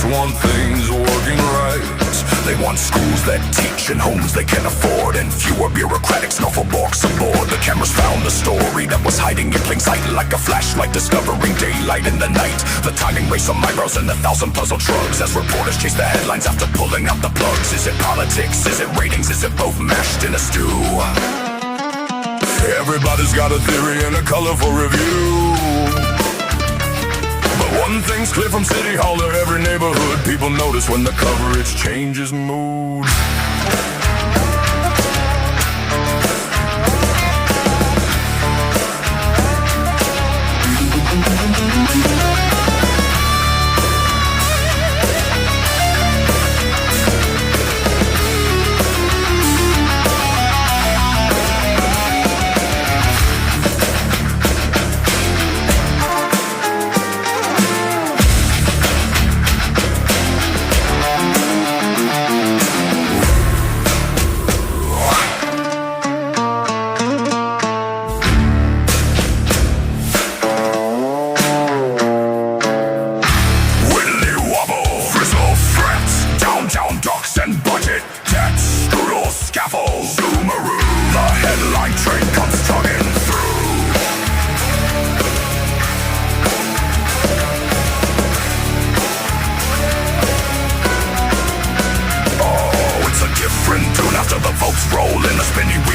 just want things working right. They want schools that teach and homes they can afford, and fewer bureaucratic snuffleballs aboard. The cameras found the story that was hiding in plain sight, like a flashlight discovering daylight in the night. The timing race on my brows and 1,000 puzzle drugs as reporters chase the headlines after pulling out the plugs. Is it politics? Is it ratings? Is it both mashed in a stew? Everybody's got a theory and a colorful review. But one thing's clear from City Hall to every neighborhood: people notice when the coverage changes mood.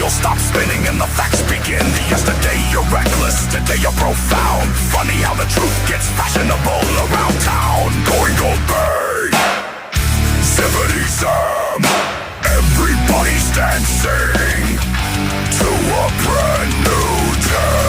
Stop spinning and the facts begin. Yesterday you're reckless, today you're profound. Funny how the truth gets fashionable around town. Going gold bang, Zippity Sam. Everybody's dancing to a brand new day.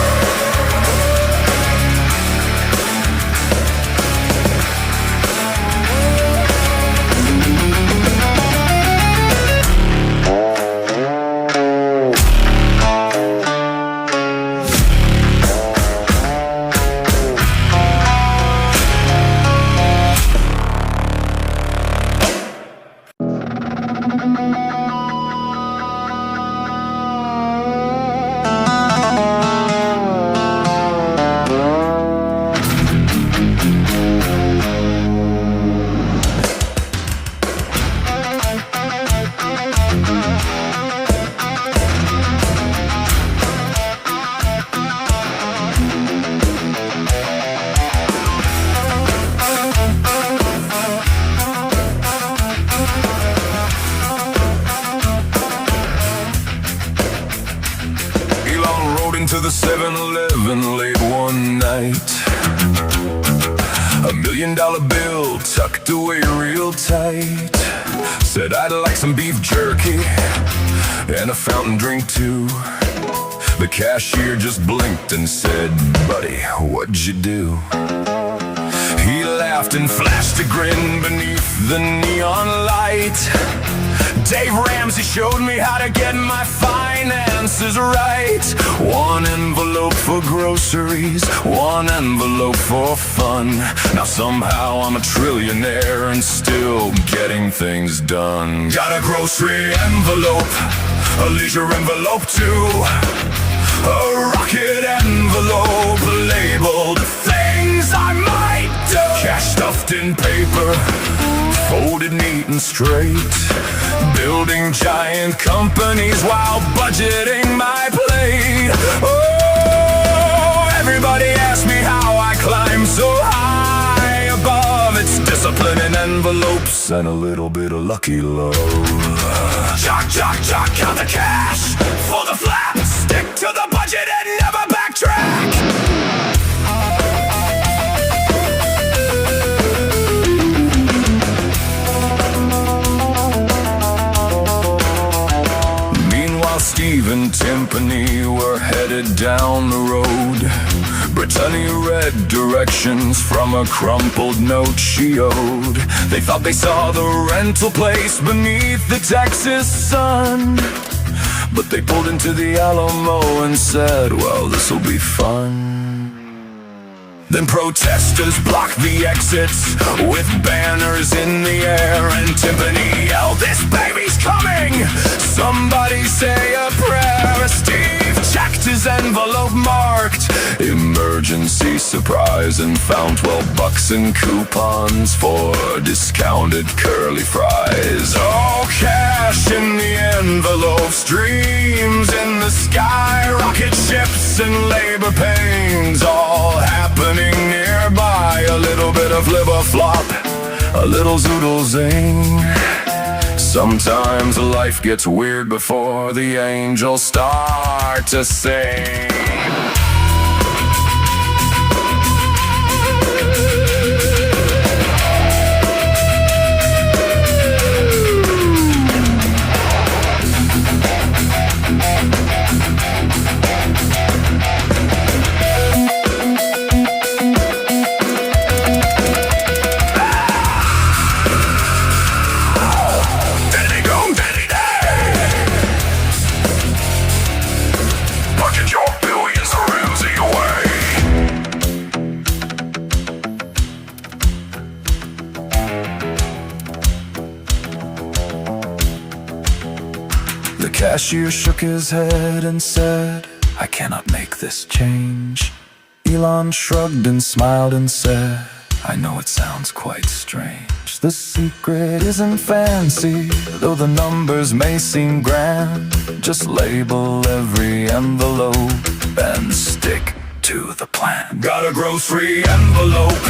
To the 7-Eleven late one night. $1 million bill tucked away real tight. Said I'd like some beef jerky and a fountain drink too. The cashier just blinked and said, "Buddy, what'd you do?" He laughed and flashed a grin beneath the neon light. Dave Ramsey showed me how to get my finances right. One envelope for groceries, one envelope for fun. Now somehow I'm a trillionaire and still getting things done. Got a grocery envelope, a leisure envelope too, a rocket envelope labeled things I might do. Cash stuffed in paper, folded neat and straight. Building giant companies while budgeting my plate. Oh, everybody asks me how I climb so high above. It's discipline in envelopes and a little bit of lucky love. Jock, jock, jock, count the cash for the flap. Stick to the budget and never backtrack. Steve and Timpani were headed down the road. Brittany read directions from a crumpled note she owed. They thought they saw the rental place beneath the Texas sun, but they pulled into the Alamo and said, "Well, this'll be fun." Then protesters blocked the exits with banners in the air, and Timpani yelled, "This baby's coming! Somebody say a prayer!" Steve checked his envelope marked emergency surprise and found 12 bucks in coupons for discounted curly fries. Oh, cash in the envelopes, dreams in the sky, rocket ships and labor pains, all happening nearby. A little bit of liver flop, a little zoodle zing. Sometimes life gets weird before the angels start to sing. The cashier shook his head and said, I cannot make this change. Elon shrugged and smiled and said, I know it sounds quite strange. The secret isn't fancy, though the numbers may seem grand. Just label every envelope and stick to the plan. Got a grocery envelope,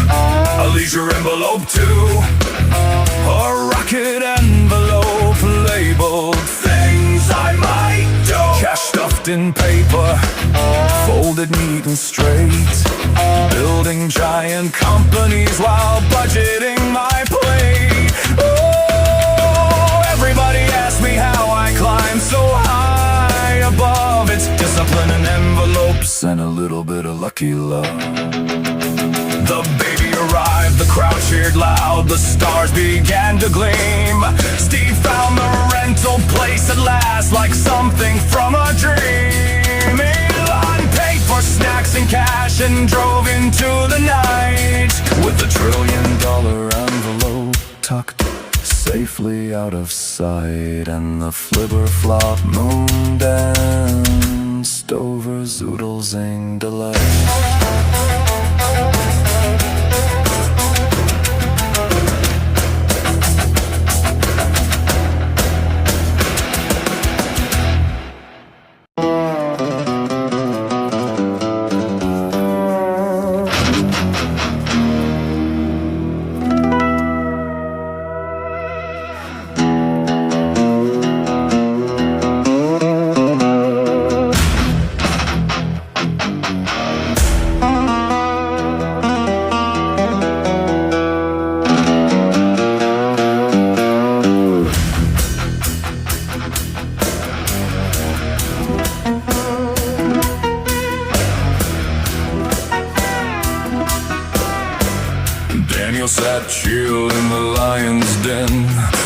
a leisure envelope too, a rocket envelope labeled things I might do. Cash stuffed in paper, folded neat and straight, building giant companies while budgeting my plate. Oh, everybody asks me how I climb so high above. It's discipline and envelopes and a little bit of lucky love. The baby arrived, the crowd cheered loud, the stars began to gleam. Steve found the rental place at last, like something from a dream. Elon paid for snacks and cash and drove into the night, with the $1 trillion envelope tucked safely out of sight. And the flibber flop moon danced over zoodle zing delight. Daniel sat chill in the lion's den.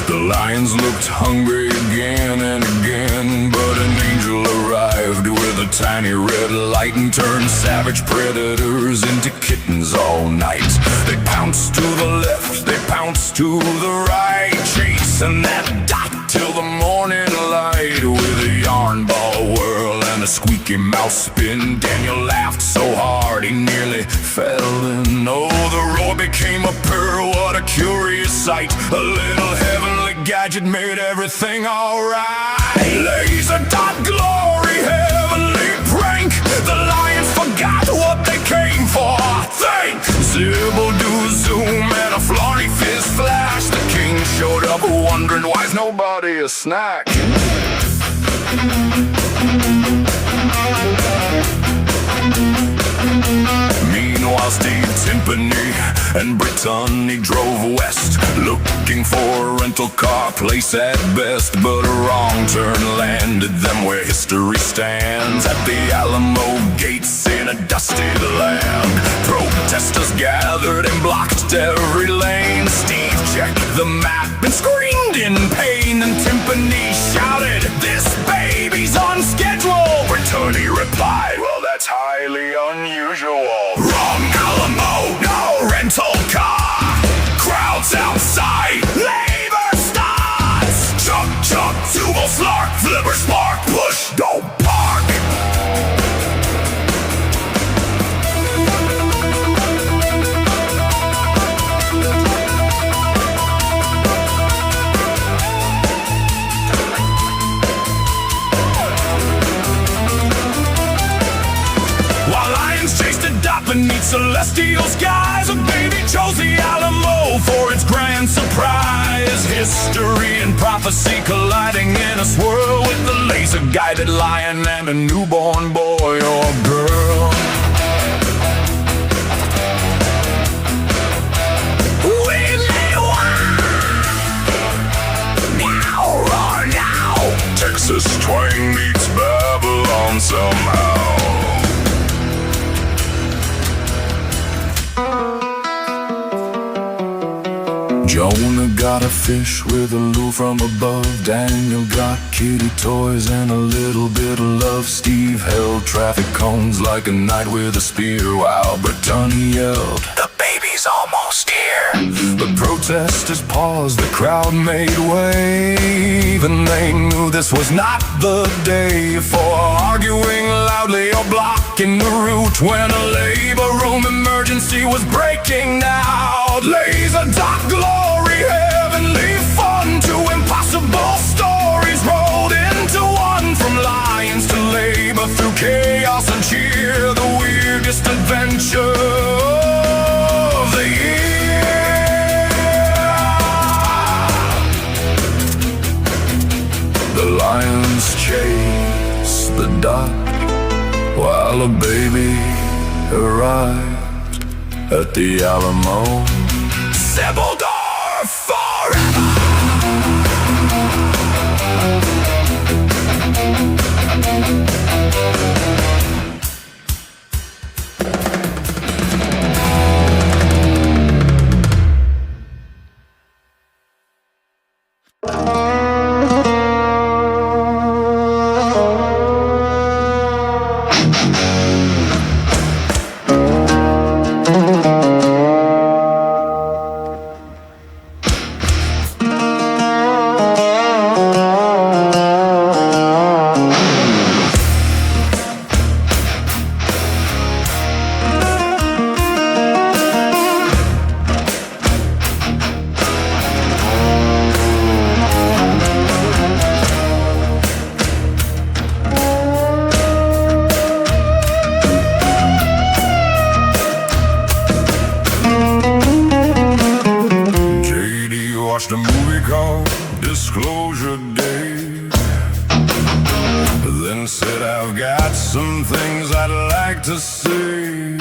The lions looked hungry again and again, but an angel arrived with a tiny red light and turned savage predators into kittens all night. They pounced to the left, they pounced to the right, chasing that dot till the morning light. With a yarn ball whirl and a squeaky mouse spin, Daniel laughed so hard he nearly fell in. Oh, the roar became a purr, what a curious sight. A little heavenly gadget made everything alright. Laser dot glory, heavenly prank. The lions forgot what they came for. Think! Zibble do zoom and a flarny fizz flash. The king showed up wondering why's nobody a snack. Meanwhile, Steve Timpani and Brittany drove west, looking for a rental car place at best. But a wrong turn landed them where history stands, at the Alamo gates in a dusty land. Protesters gathered and blocked every lane. Steve checked the map and screamed in pain, and Timpani shouted, "This baby's on schedule!" Brittany replied, "Well, that's highly unusual." Wrong Alamo, no rental car. Crowds outside, labor starts. Chug, chug, tubal slark, flipper spark, push, don't park. celestial skies. A baby chose the Alamo for its grand surprise. History and prophecy colliding in a swirl, with the laser-guided lion and a newborn boy or girl. Texas twang meets Babylon somehow. Jonah got a fish with a lure from above. Daniel got kitty toys and a little bit of love. Steve held traffic cones like a knight with a spear, while Brittany yelled, "The baby's almost here." The protesters paused, the crowd made way. Even they knew this was not the day for arguing loudly or blocking the route, when a labor room emergency was breaking out. Laser dark glory, heavenly fun, two impossible stories rolled into one. From lions to labor, through chaos and cheer, the weirdest adventure of the year. The lions chase the duck, while a baby arrived at the Alamo. Sebaldor forever! Watched a movie called Disclosure Day, then said, "I've got some things I'd like to say."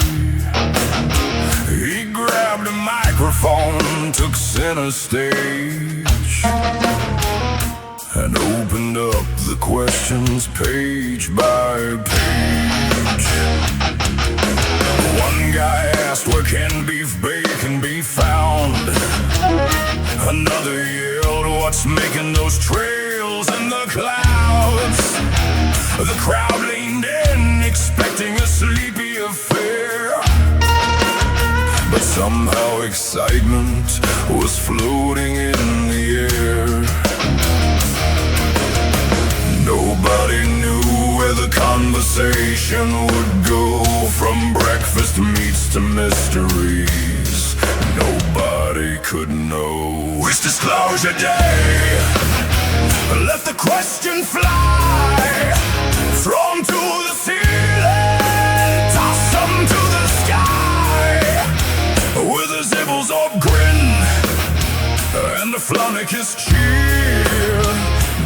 He grabbed a microphone, took center stage, and opened up the questions page by page. One guy asked, "Where can beef bacon be found?" Another yelled, "What's making those trails in the clouds?" The crowd leaned in, expecting a sleepy affair, but somehow excitement was floating in the air. Nobody knew where the conversation would go, from breakfast meats to mysteries. Nobody could know. It's Disclosure Day. Let the question fly, throw 'em to the ceiling, toss 'em to the sky, with a Zibble's orb grin and a Flunnicus cheer.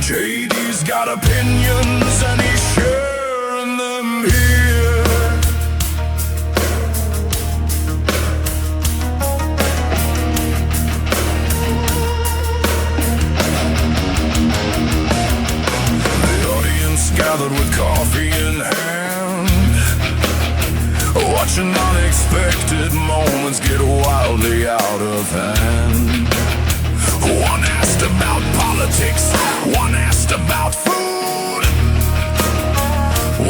JD's got opinions and he's sharing them here. Gathered with coffee in hand, watching unexpected moments get wildly out of hand. One asked about politics, one asked about food,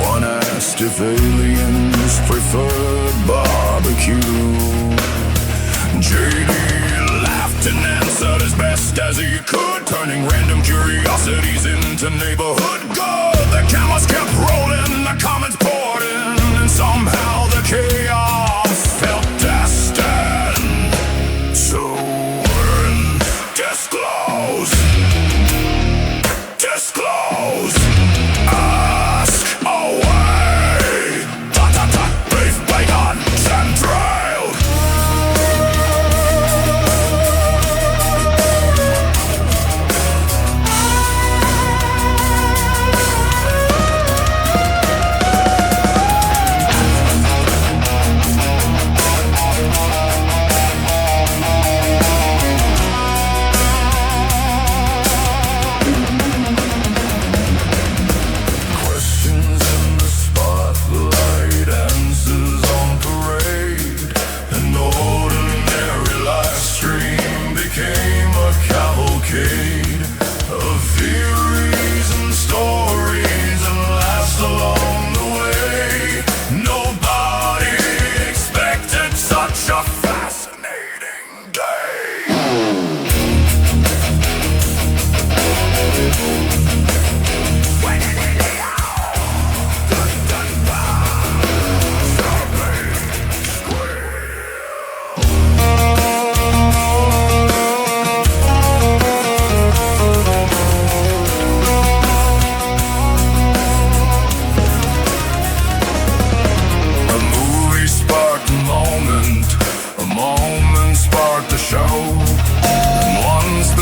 one asked if aliens preferred barbecue. JD laughed and answered as best as he could, turning random curiosities into neighborhood good. The cameras kept rolling, the comments poured in, and somehow the chaos felt destined to earn. Disclose, disclose, ask away. Beef, bacon, and decade of theories and stories and laughs along the way. Nobody expected such a fascinating day.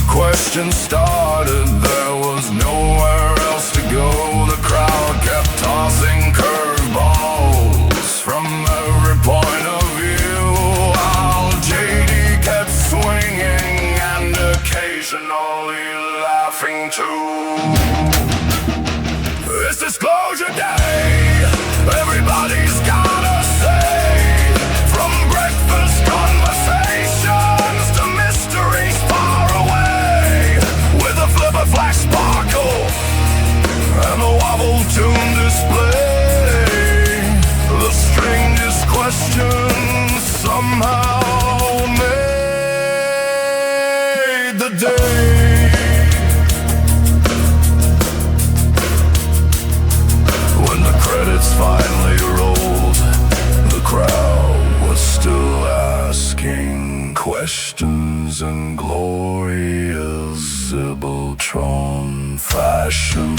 Question started, there was nowhere else to go. The crowd kept tossing curveballs from every point of view, while JD kept swinging and occasionally laughing too. It's disclosure day, everybody's gotta say, from breakfast conversations to mysteries far away, with a flipper flash sparkle and a wobble tune display. The strangest questions somehow made the day. When the credits finally rolled, the crowd was still asking questions in glorious Zibeltron fashion.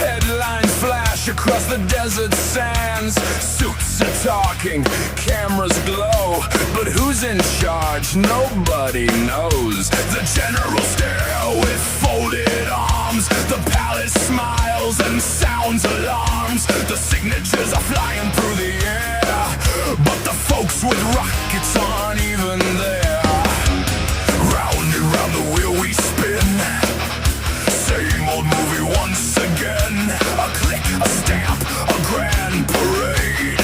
Headlines flash across the desert sands. Suits are talking, cameras glow, but who's in charge? Nobody knows. The general stare with folded arms. The palace smiles and sounds alarms. The signatures are flying through the air, but the folks with rockets aren't even there. Round and round the wheel we spin, same old movie once again. A click, a stamp, a grand parade.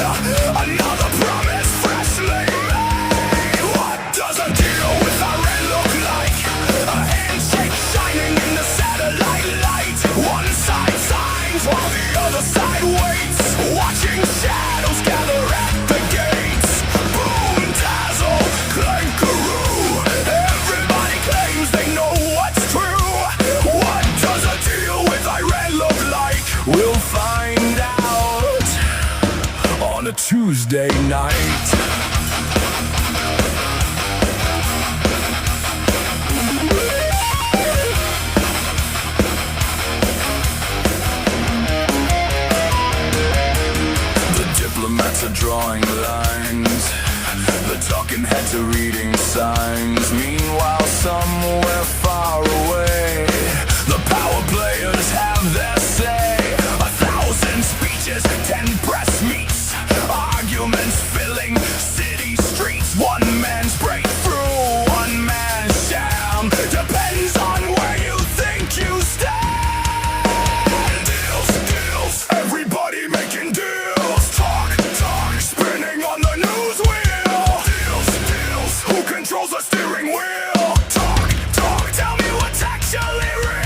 Another promise freshly made. What does a deal with Iran look like? A handshake shining in the satellite light. One side signs while the other side waits, watching shadows gather at the gates. Boom, dazzle, clankaroo. Everybody claims they know what's true. What does a deal with Iran look like? We'll find out on a Tuesday night. The diplomats are drawing lines, the talking heads are reading signs. Meanwhile, somewhere far away, the power players have their say. 1,000 speeches, 10 press meets, arguments filling city streets. One man's breakthrough, one man's sham. Depends on where you think you stand. Deals, deals, everybody making deals. Talk, talk, spinning on the news wheel. Deals, deals, who controls the steering wheel? Talk, talk, tell me what's actually real.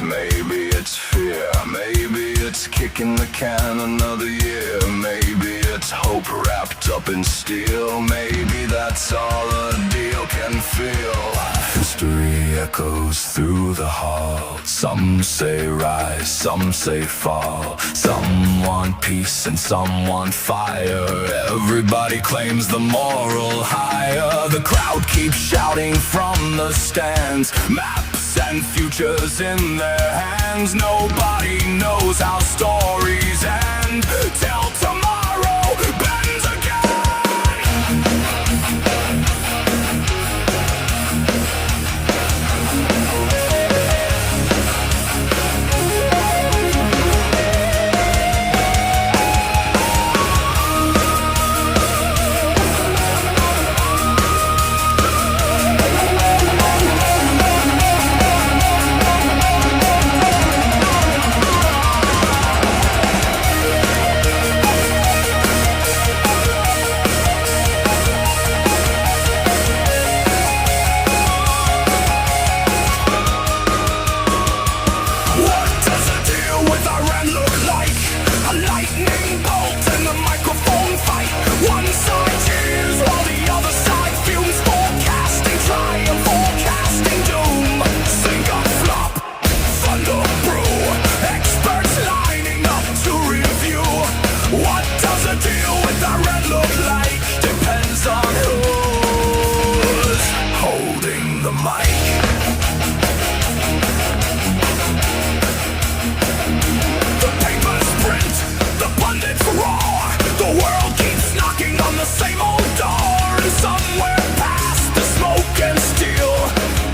Maybe it's fear, maybe it's kicking the can another year. Maybe it's hope wrapped up in steel. Maybe that's all a deal can feel. history echoes through the hall. Some say rise, some say fall. Some want peace and some want fire. Everybody claims the moral higher. The crowd keeps shouting from the stands. Maps and futures in their hands. Nobody knows how stories end till tomorrow bends again.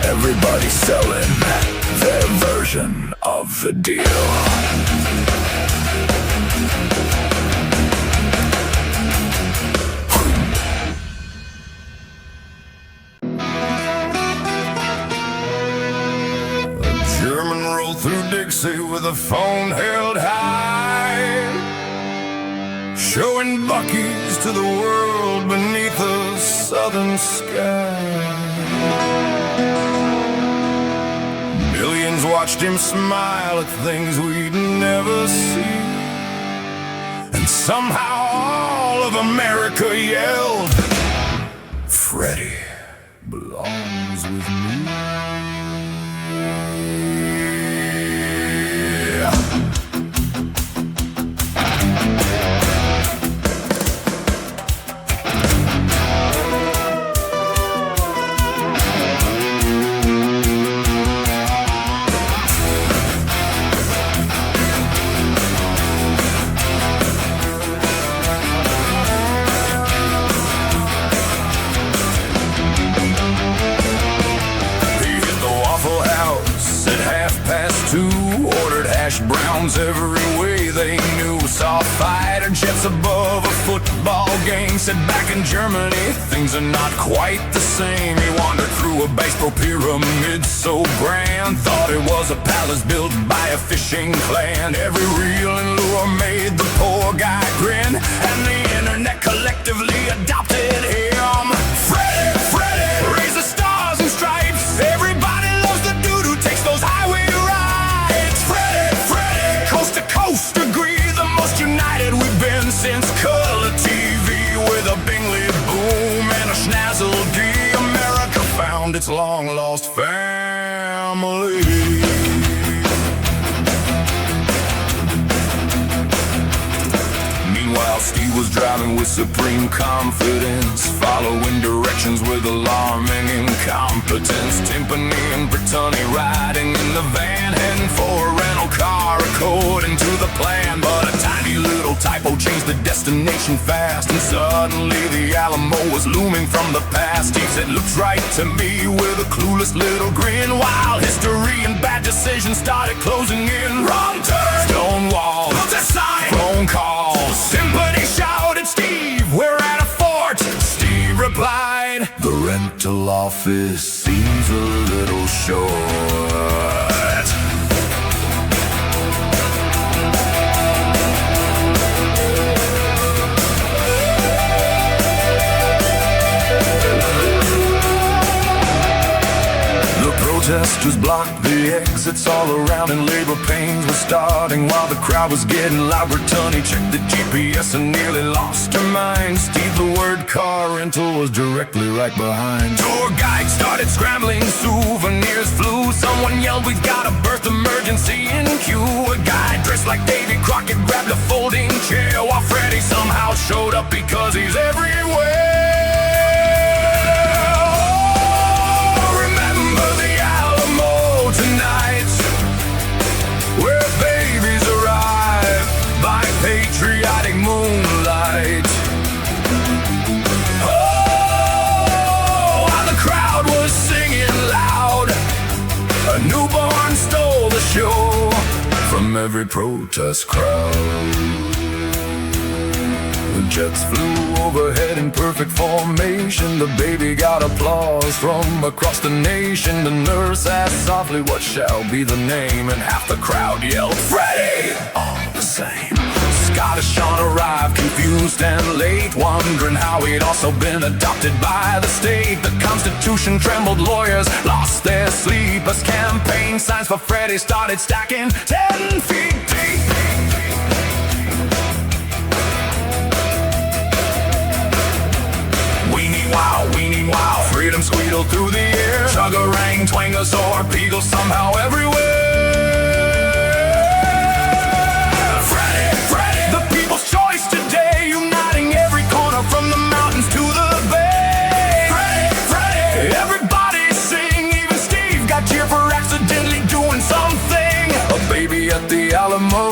Everybody's selling their version of the deal. A German rolled through Dixie with a phone held high, showing Buc-ee's to the world beneath a southern sky. Millions watched him smile at things we'd never see, and somehow all of America yelled, Freddy belongs with me. Browns every way they knew. Saw fighter jets above a football game. Said back in Germany things are not quite the same. He wandered through a baseball pyramid so grand. Thought it was a palace built by a fishing clan. Every reel and lure made the poor guy grin, and the internet collectively adopted him. Freddy, Freddy, raise the stars and stripes. Everybody loves the dude who takes those highway rides. Freddy, coast to coast agree, the most united we've been since color TV. With a Bingley boom and a Schnazzle D, America found its long lost family. Meanwhile, Steve was driving with supreme confidence, following directions with alarming incompetence. Timpani and Brittany riding in the van, heading for a rental car according to the plan. But a tiny little typo changed the destination fast, and suddenly the Alamo was looming from the past. He said, looks right to me, with a clueless little grin, while history and bad decisions started closing in. Wrong turn, stone wall, sign, phone call. Timpani shouted, Steve, we're at a fort. Steve replied, the rental office seems a little short. Protesters blocked the exits all around, and labor pains were starting while the crowd was getting loud. Brittany checked the GPS and nearly lost her mind. Steve, the word car rental was directly right behind. Tour guide started scrambling, Sue yelled, "We've got a birth emergency in queue." A guy dressed like Davy Crockett grabbed a folding chair, while Freddy somehow showed up because he's everywhere. Oh, remember the Alamo tonight, where babies arrive by patriotic moonlight. A newborn stole the show from every protest crowd. The jets flew overhead in perfect formation. The baby got applause from across the nation. The nurse asked softly, "What shall be the name?" And half the crowd yelled, "Freddy!" All the same. Scottish Sean arrived, confused and late, wondering how he'd also been adopted by the state. The Constitution trembled, lawyers lost their sleep as campaign signs for Freddy started stacking 10 feet deep. Weenie wow, freedom squealed through the air. Chugga-rang, twangosaur, beagle somehow everywhere. From the mountains to the bay, Freddy, Freddy, everybody sing. Even Steve got cheered for accidentally doing something. A baby at the Alamo,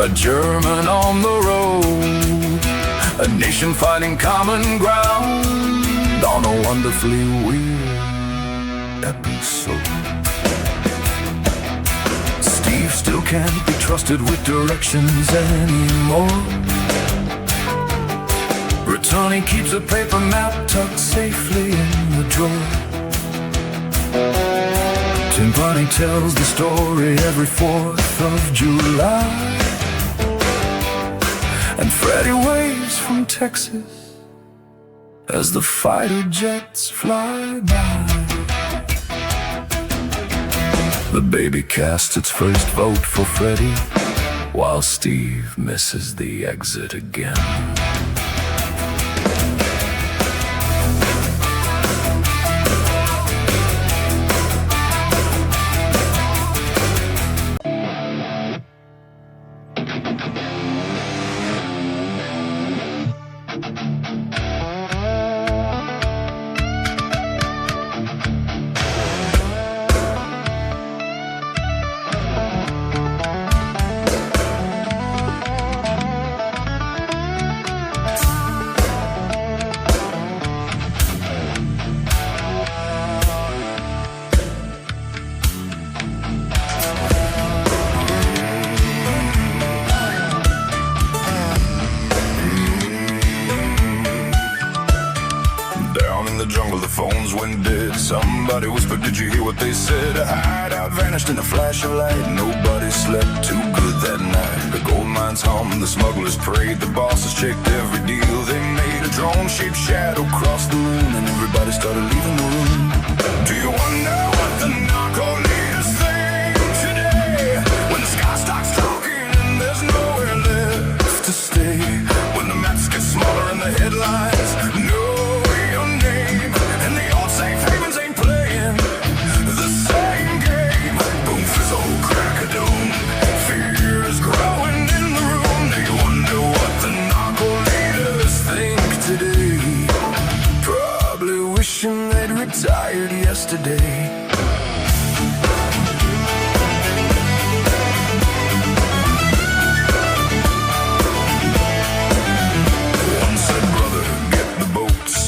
a German on the road, a nation fighting common ground on a wonderfully weird episode. Steve still can't be trusted with directions anymore. Tony keeps a paper map tucked safely in the drawer. Timpani tells the story every 4th of July. And Freddy waves from Texas as the fighter jets fly by. The baby casts its first vote for Freddy, while Steve misses the exit again. the jungle, the phones went dead. Somebody whispered, did you hear what they said? A hideout vanished in a flash of light. Nobody slept too good that night. The gold mines hummed, the smugglers prayed. The bosses checked every deal they made. A drone-shaped shadow crossed the moon, and everybody started leaving the room. Do you wonder what the Narco leaders think today? When the sky stops talking and there's nowhere left to stay. When the maps get smaller and the headlines know your name, and the old safe havens ain't playing the same game. Boom, fizzle, crack-a-doom, fear is growing in the room. Do you wonder what the Narco leaders think today? Probably wishing they'd retired yesterday.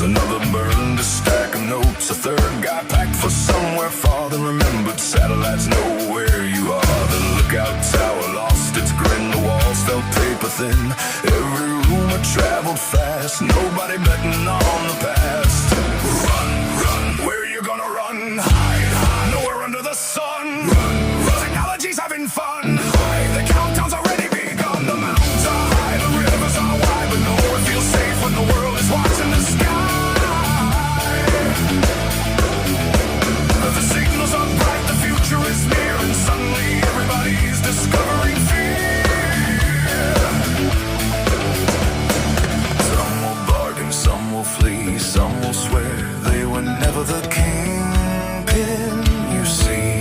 Another burned a stack of notes. A third guy packed for somewhere far, then remembered satellites know where you are. The lookout tower lost its grin. The walls felt paper thin. Every rumor traveled fast. Nobody betting on the past. Run, run, where are you gonna run? Hide, hide, nowhere under the sun. Run, run, technology's having fun. Hide, the countdown's already begun. The mountains are high, the rivers are wide, but nowhere feels safe when the world is watching the sky. The signals are bright, the future is near, and suddenly everybody's discovering fear. Some will bargain, some will flee, some will swear they were never the kingpin, you see.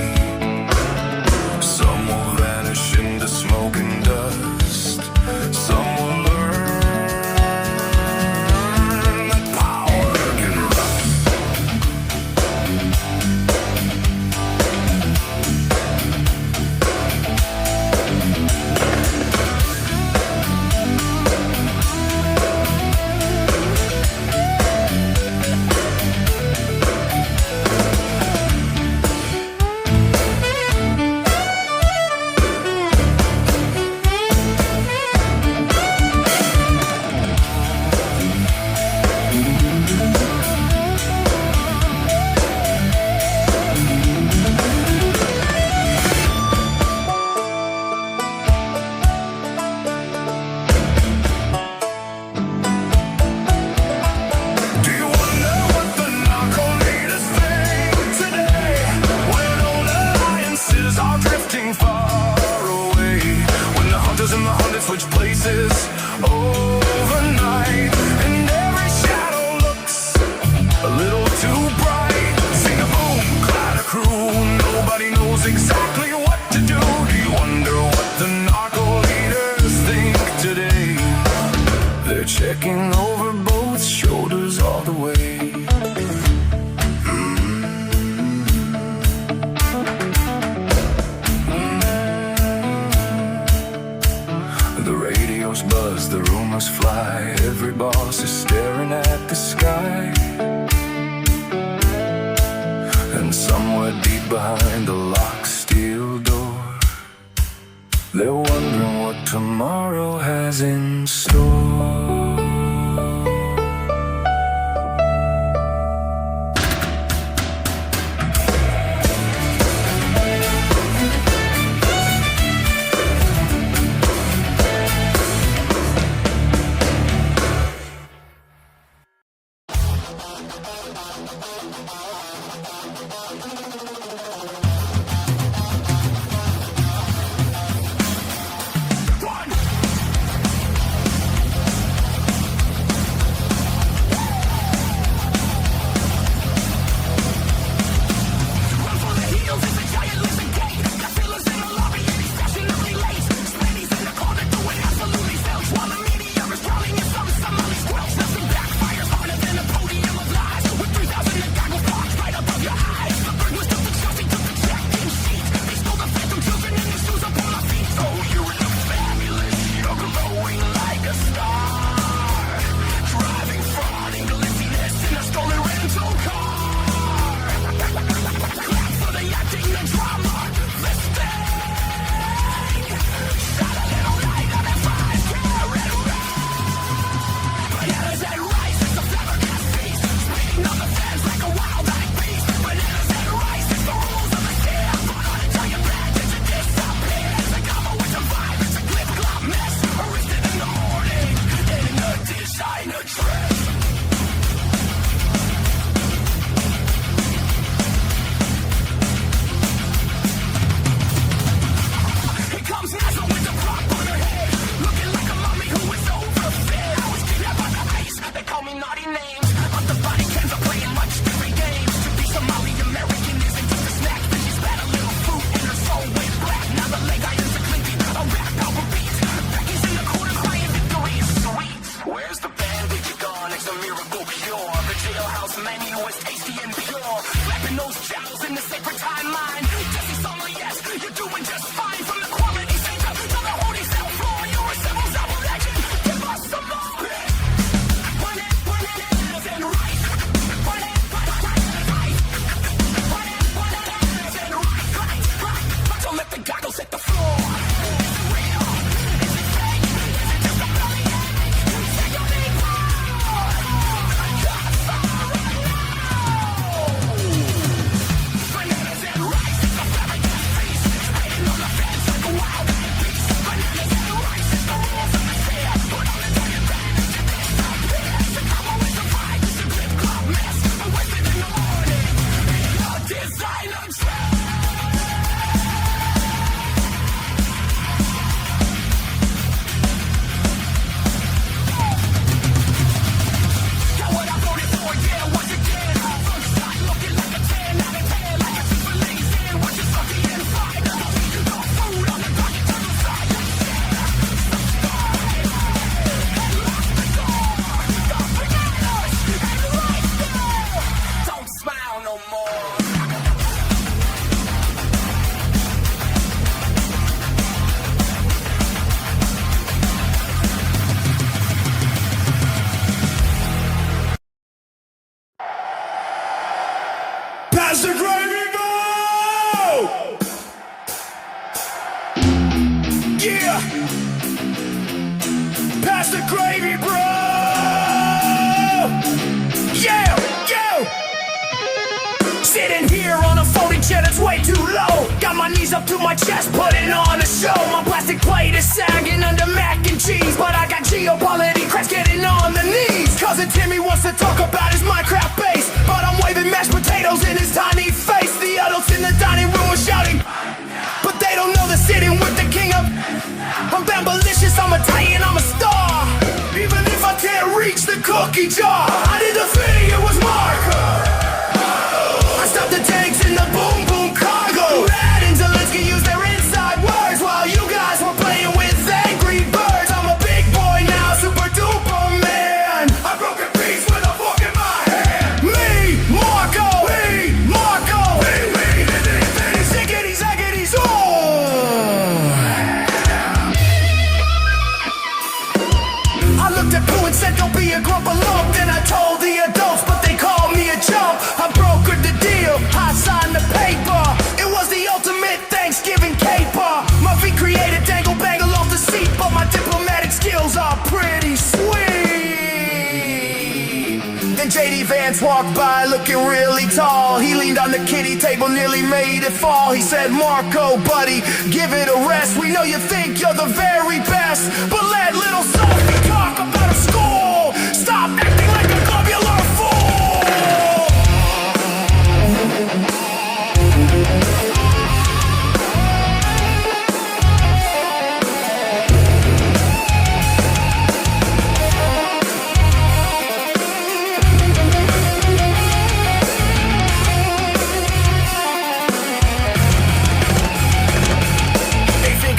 And somewhere deep behind the locked steel door, they're wondering what tomorrow has in store. Up to my chest, putting on a show. My plastic plate is sagging under mac and cheese, but I got geopolity cracks getting on the knees. Cousin Timmy wants to talk about his Minecraft base, but I'm waving mashed potatoes in his tiny face. The adults in the dining room are shouting, but they don't know they're sitting with the king of. I'm bambalicious, I'm Italian, I'm a star. Even if I can't reach the cookie jar, I did the thing, it was Marco. I stopped the tanks in the boom boom cargo. Zelensky used their inside words while you guys were playing with angry birds. I'm a big boy now, super duper man. I broke a piece with a fork in my hand. Me, Marco, ziggity, zaggity, zoo. I looked at Pooh and said, don't be a grump alone. Then I told the adult, walked by looking really tall. He leaned on the kiddie table, nearly made it fall. He said, Marco, buddy, give it a rest. We know you think you're the very best, but let little Sophie talk about her school. Stop acting like a globular fool.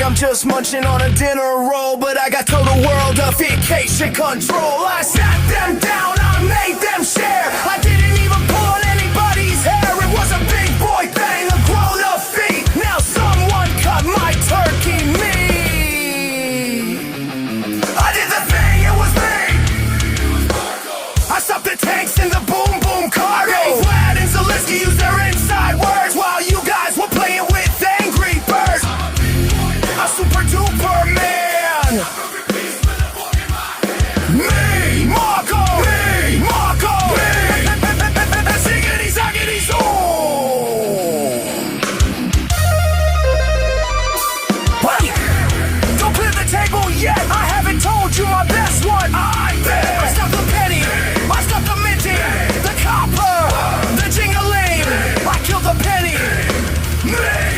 I'm just munching on a dinner roll, but I got total worldification control. I sat them down, I made them share. I didn't even pull on anybody's hair. It was a big boy thing, a grown-up feat. Now someone cut my turkey meat. I did the thing, it was me. I stopped the tanks in the boom boom cargo. Vlad and Zelensky used their inside words while you guys were playing with Angry Birds. A super duper man. Me, Marco. Me, Marco. Me. Ziggity, zaggity, zoom. Don't clear the table yet. I haven't told you my best one. I stuck the penny. I stuck the minty. The copper. The jingling. I killed the penny. Me.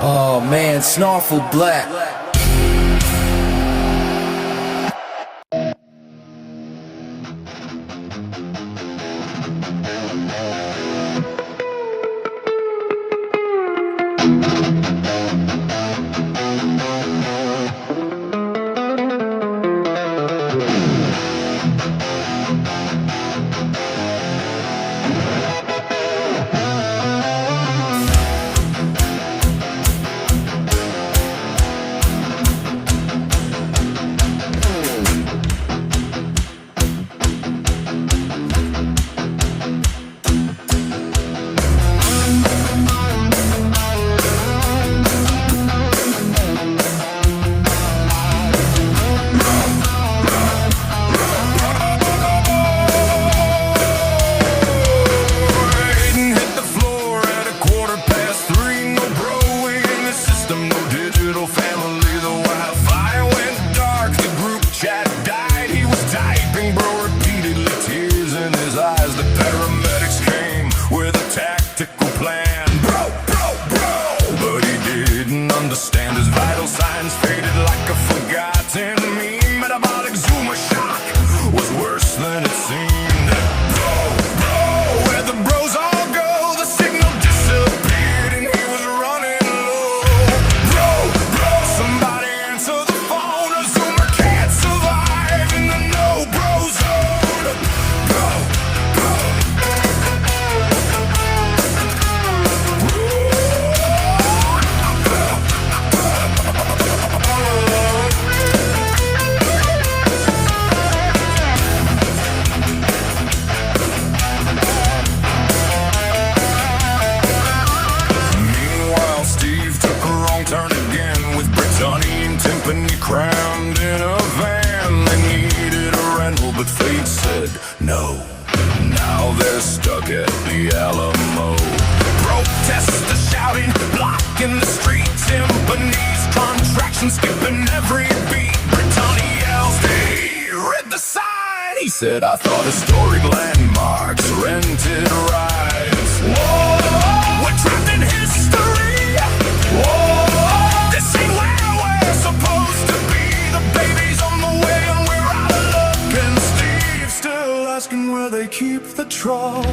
Oh man, Snarful Black. No, now they're stuck at the Alamo. Protesters shouting, blocking the streets. Symphonies, contractions, skipping every beat. Brittany yells, hey, read the sign. He said, I thought historic landmarks, rented rides. Whoa, we're trapped in history. Whoa, this ain't where we're supposed to be. The baby's on the way and we're out of luck. And Steve's still asking where they keep the trucks.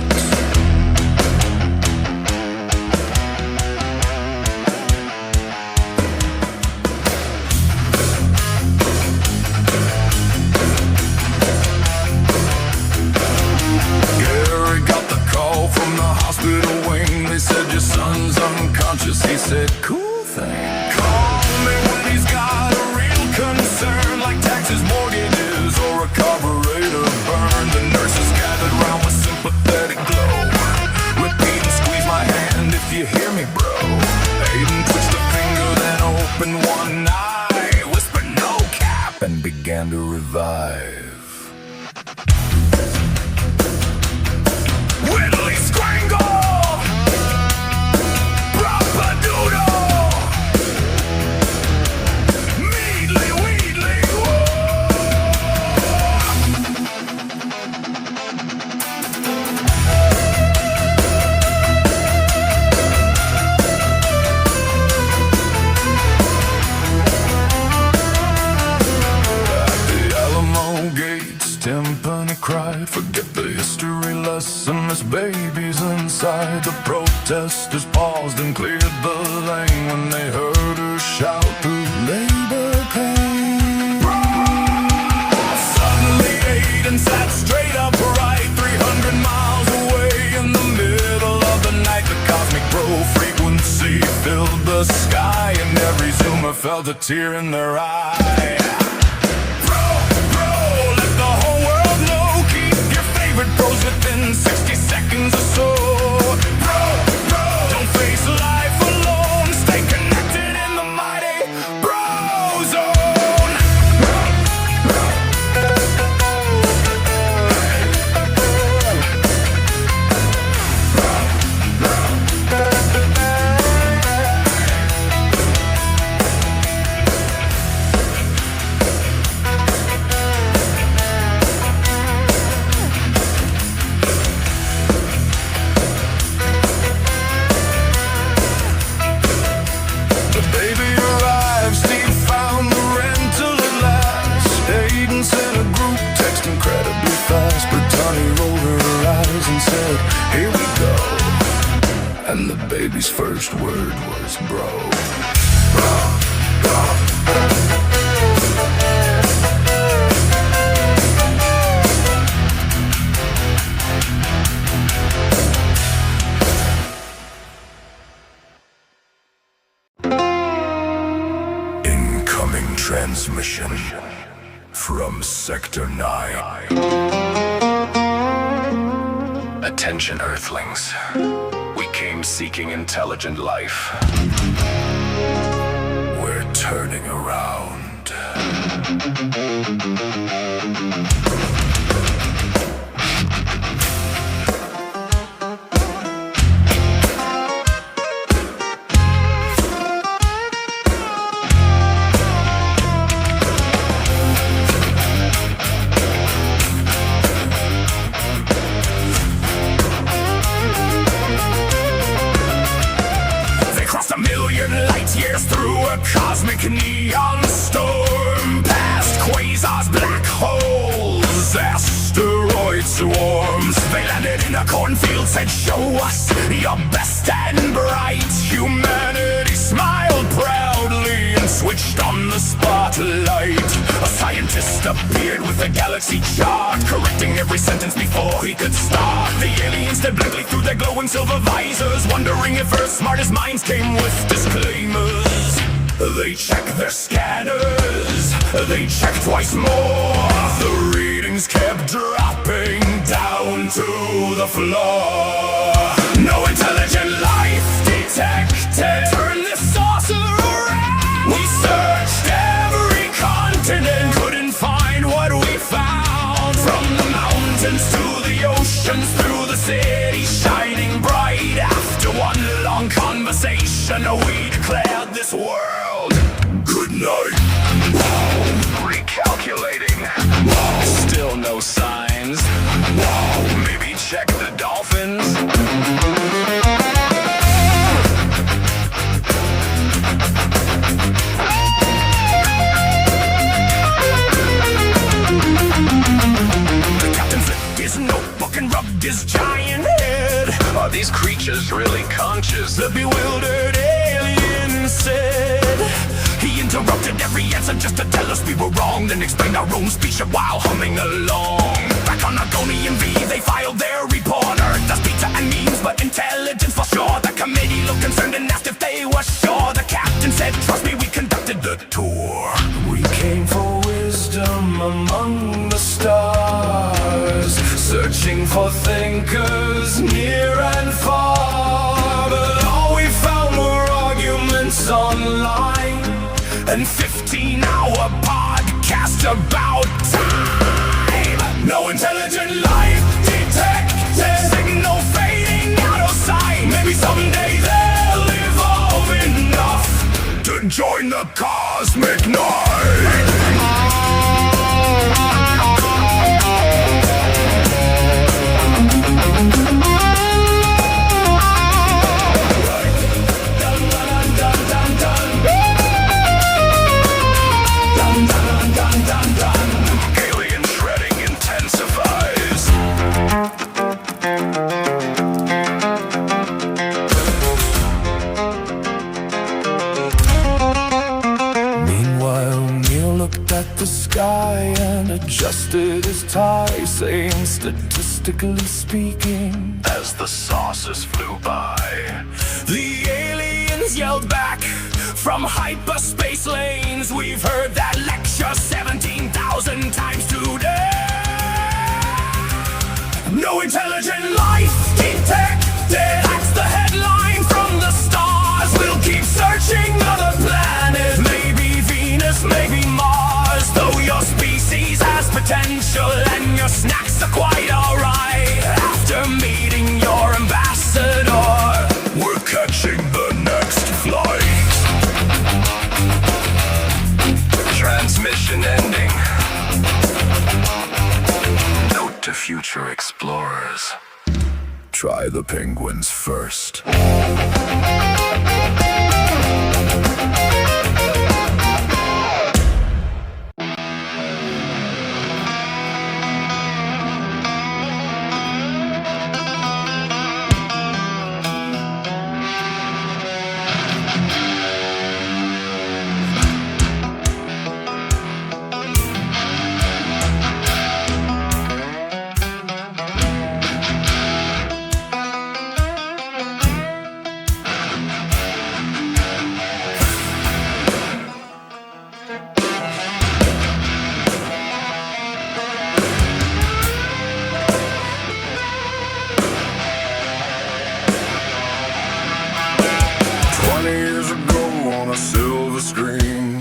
From the hospital wing, they said your son's unconscious. He said, cool thing. Call me when he's got a real concern, like taxes, mortgages, or a carburetor burn. The nurses gathered round with sympathetic glow. revive. Whittly Scrangle, Propadoodle, Meadly Weedly, Timpani cried, forget the history lesson, there's babies inside. The protesters paused and cleared the lane when they heard her shout through labor pain. Suddenly Aiden sat straight upright, 300 miles away in the middle of the night. The cosmic bro frequency filled the sky, and every zoomer felt a tear in their eye. Bros within 60 seconds or so. Don't face life alone. Stay connected in the mighty Bro Zone. And the baby's first word was bro. Incoming transmission from Sector 9. Attention, Earthlings. We came seeking intelligent life. We're turning around. Cosmic neon storm, past quasars, black holes, asteroid swarms. They landed in a cornfield, said, show us your best and bright. Humanity smiled proudly and switched on the spotlight. A scientist appeared with a galaxy chart, correcting every sentence before he could start. The aliens stared blankly through their glowing silver visors, wondering if Earth's smartest minds came with disclaimers. They checked their scanners, they checked twice more. The readings kept dropping down to the floor. No intelligent life detected. Turn this saucer around. We searched every continent, couldn't find what we found. From the mountains to the oceans, through the city shining bright. After one long conversation, we declared this world good night. Recalculating. Still no signs. Maybe check the dolphins. The captain flipped his notebook and rubbed his giant head. Are these creatures really conscious? The bewildered alien said. He interrupted every answer just to tell us we were wrong, then explained our own speech while humming along. Back on Argonian V, they filed their report. Earth does pizza and memes, but intelligence for sure. The committee looked concerned and asked if they were sure. The captain said, trust me, we conducted the tour. We came for wisdom among the stars, searching for thinkers near and far. But all we found were arguments online and 15-hour podcasts. forecast about time. No intelligent life detected, signal fading out of sight. Maybe someday they'll evolve enough to join the cosmic night. Alien shredding intensifies. Meanwhile, Neil looked at the sky and adjusted his tie, saying, statistically speaking, As the saucers flew by, The aliens yelled back from hyperspace lanes. We've heard that lecture 17,000 times today. No intelligent life detected. That's the headline from the stars. We'll keep searching other planets. Maybe Venus, maybe Mars. Though your species has potential and your snacks are quite alright. After meeting your ambassador, we're catching the next flight. Transmission ending. Note to future explorers: try the penguins first.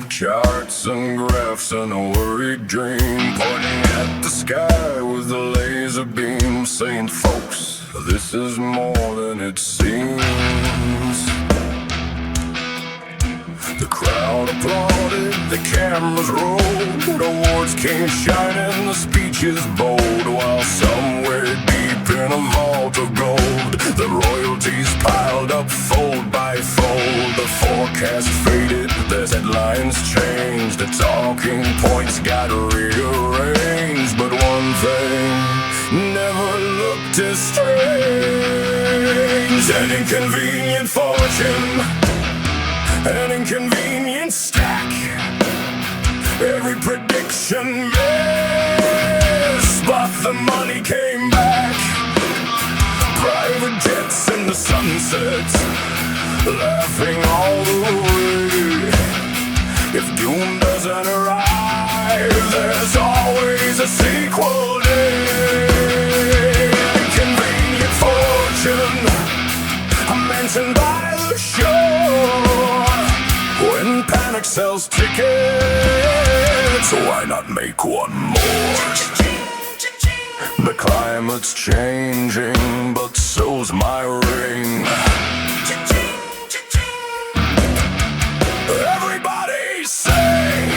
Charts and graphs and a worried dream, pointing at the sky with a laser beam, saying, folks, this is more than it seems. The crowd applauded, the cameras rolled, awards came shining, the speeches bold, while somewhere deep in a vault of gold, the royalties piled up fold by fold. The forecast faded, the headlines changed, the talking points got rearranged, but one thing never looked as strange: an inconvenient fortune, an inconvenient stack. Every prediction missed, but the money came back. Private jets in the sunsets, laughing all the way. If doom doesn't arrive, there's always a sequel day. Inconvenient fortune, mentioned by the shore. When panic sells tickets, why not make one more? The climate's changing, but so's my ring. Everybody sing!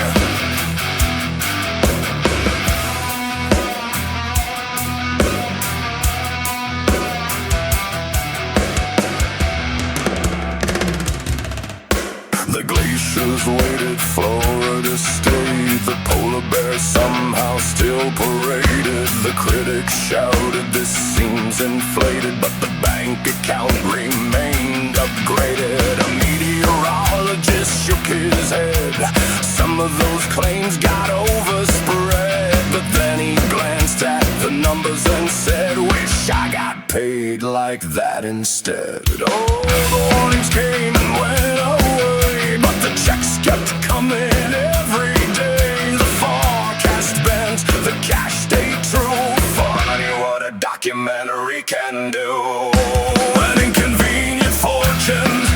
The glaciers waited, Florida stayed. The polar bears somehow still paraded. The critics shouted, this seems inflated, but the bank account remained upgraded. A meteorologist shook his head. Some of those claims got overspread, but then he glanced at the numbers and said, wish I got paid like that instead. Oh, the warnings came and went away, but the checks kept coming every day. The forecast bent, the cash stayed true. Funny what a documentary can do. An inconvenient fortune,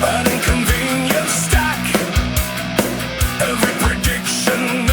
an inconvenient stack. Every prediction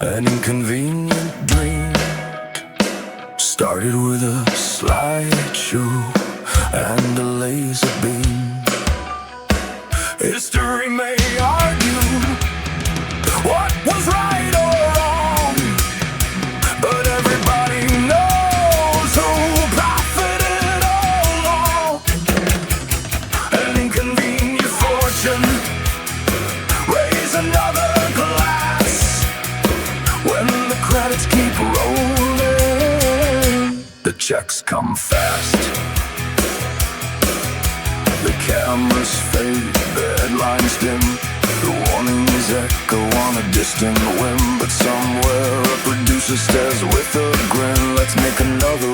An inconvenient dream started with a slideshow and a laser beam. History may argue what was right or wrong, but everybody knows who profited all along. An inconvenient fortune, raise another glass. When the credits keep rolling, the checks come fast. The cameras fade, the headlines dim, the warnings echo on a distant whim. But somewhere a producer stares with a grin. Let's make another